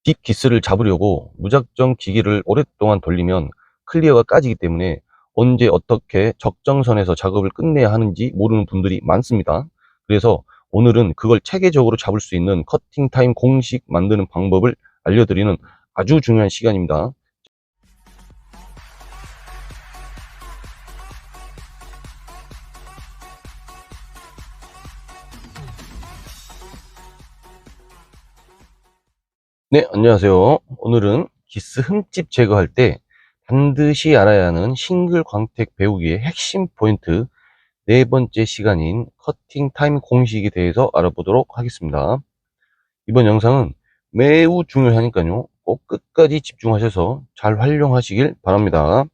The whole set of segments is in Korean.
딥 기스를 잡으려고 무작정 기기를 오랫동안 돌리면 클리어가 까지기 때문에 언제 어떻게 적정선에서 작업을 끝내야 하는지 모르는 분들이 많습니다. 그래서 오늘은 그걸 체계적으로 잡을 수 있는 커팅 타임 공식 만드는 방법을 알려드리는 아주 중요한 시간입니다. 네, 안녕하세요. 오늘은 기스 흠집 제거할 때 반드시 알아야 하는 싱글 광택 배우기의 핵심 포인트 네 번째 시간인 커팅 타임 공식에 대해서 알아보도록 하겠습니다. 이번 영상은 매우 중요하니까요. 꼭 끝까지 집중하셔서 잘 활용하시길 바랍니다.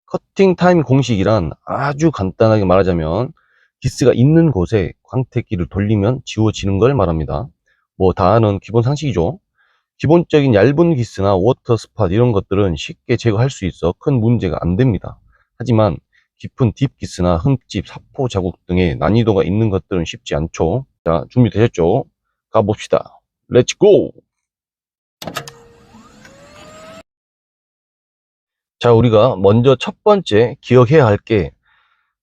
커팅 타임 공식이란 아주 간단하게 말하자면 기스가 있는 곳에 광택기를 돌리면 지워지는 걸 말합니다. 뭐 다 아는 기본 상식이죠. 기본적인 얇은 기스나 워터 스팟 이런 것들은 쉽게 제거할 수 있어 큰 문제가 안 됩니다. 하지만 깊은 딥 기스나 흠집, 사포 자국 등의 난이도가 있는 것들은 쉽지 않죠. 자, 준비되셨죠? 가봅시다. 렛츠 고! 자, 우리가 먼저 첫 번째 기억해야 할 게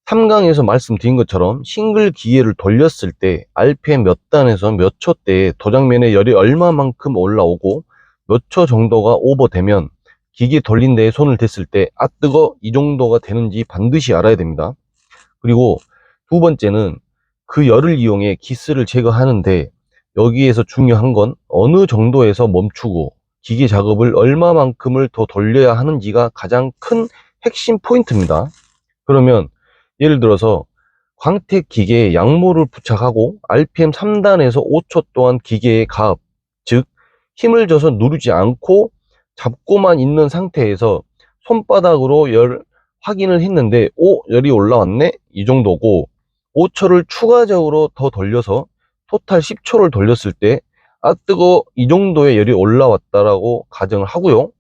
3강에서 말씀드린 것처럼 싱글 기계를 돌렸을 때 RPM 몇 단에서 몇 초대에 도장면에 열이 얼마만큼 올라오고 몇 초 정도가 오버되면 기계 돌린 데에 손을 댔을 때 아 뜨거 이 정도가 되는지 반드시 알아야 됩니다. 그리고 두 번째는 그 열을 이용해 기스를 제거하는데 여기에서 중요한 건 어느 정도에서 멈추고 기계 작업을 얼마만큼을 더 돌려야 하는지가 가장 큰 핵심 포인트입니다. 그러면 예를 들어서 광택 기계에 양모를 부착하고 RPM 3단에서 5초 동안 기계의 가압, 즉 힘을 줘서 누르지 않고 잡고만 있는 상태에서 손바닥으로 열 확인을 했는데 열이 올라왔네? 이 정도고 5초를 추가적으로 더 돌려서 토탈 10초를 돌렸을 때 아 뜨거 이 정도의 열이 올라왔다라고 가정을 하고요.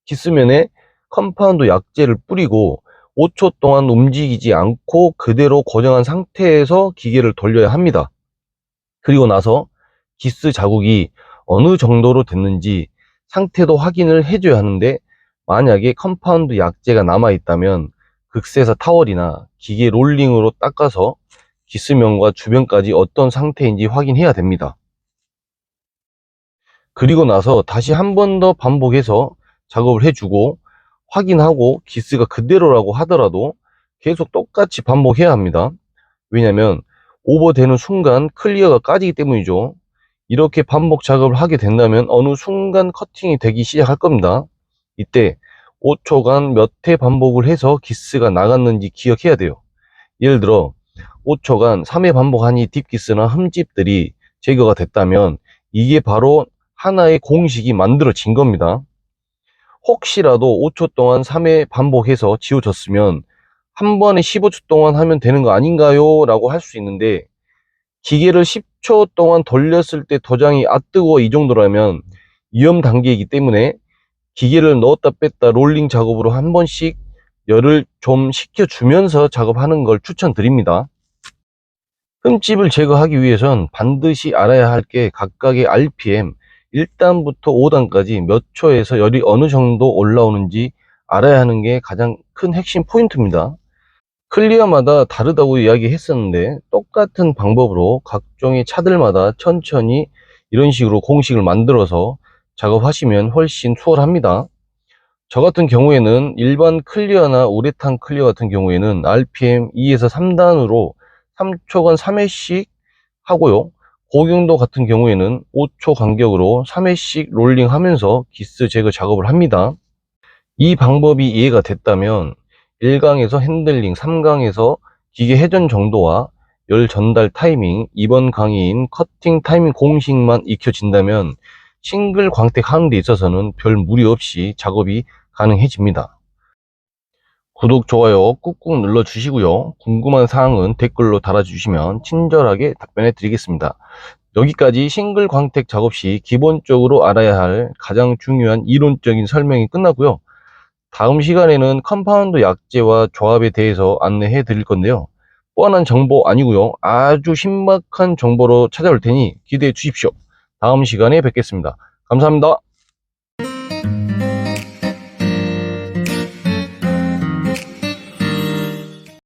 기스면에 컴파운드 약재를 뿌리고 5초 동안 움직이지 않고 그대로 고정한 상태에서 기계를 돌려야 합니다. 그리고 나서 기스 자국이 어느 정도로 됐는지 상태도 확인을 해줘야 하는데 만약에 컴파운드 약재가 남아 있다면 극세사 타월이나 기계 롤링으로 닦아서 기스면과 주변까지 어떤 상태인지 확인해야 됩니다. 그리고 나서 다시 한 번 더 반복해서 작업을 해주고 확인하고 기스가 그대로라고 하더라도 계속 똑같이 반복해야 합니다. 왜냐면 오버되는 순간 클리어가 까지기 때문이죠. 이렇게 반복 작업을 하게 된다면 어느 순간 커팅이 되기 시작할 겁니다. 이때 5초간 몇 회 반복을 해서 기스가 나갔는지 기억해야 돼요. 예를 들어 5초간 3회 반복하니 딥기스나 흠집들이 제거가 됐다면 이게 바로 하나의 공식이 만들어진 겁니다. 혹시라도 5초 동안 3회 반복해서 지워졌으면 한 번에 15초 동안 하면 되는 거 아닌가요? 라고 할 수 있는데 기계를 10초 동안 돌렸을 때 도장이 아 뜨거 이 정도라면 위험 단계이기 때문에 기계를 넣었다 뺐다 롤링 작업으로 한 번씩 열을 좀 식혀주면서 작업하는 걸 추천드립니다. 흠집을 제거하기 위해선 반드시 알아야 할 게 각각의 RPM 1단부터 5단까지 몇 초에서 열이 어느 정도 올라오는지 알아야 하는 게 가장 큰 핵심 포인트입니다. 클리어마다 다르다고 이야기했었는데 똑같은 방법으로 각종의 차들마다 천천히 이런 식으로 공식을 만들어서 작업하시면 훨씬 수월합니다. 저 같은 경우에는 일반 클리어나 우레탄 클리어 같은 경우에는 RPM 2에서 3단으로 3초간 3회씩 하고요. 고경도 같은 경우에는 5초 간격으로 3회씩 롤링 하면서 기스 제거 작업을 합니다. 이 방법이 이해가 됐다면 1강에서 핸들링, 3강에서 기계 회전 정도와 열 전달 타이밍, 이번 강의인 커팅 타이밍 공식만 익혀진다면 싱글 광택 하는 데 있어서는 별 무리 없이 작업이 가능해집니다. 구독, 좋아요 꾹꾹 눌러 주시고요. 궁금한 사항은 댓글로 달아주시면 친절하게 답변해 드리겠습니다. 여기까지 싱글 광택 작업 시 기본적으로 알아야 할 가장 중요한 이론적인 설명이 끝나고요. 다음 시간에는 컴파운드 약재와 조합에 대해서 안내해 드릴 건데요. 뻔한 정보 아니고요. 아주 신박한 정보로 찾아올 테니 기대해 주십시오. 다음 시간에 뵙겠습니다. 감사합니다.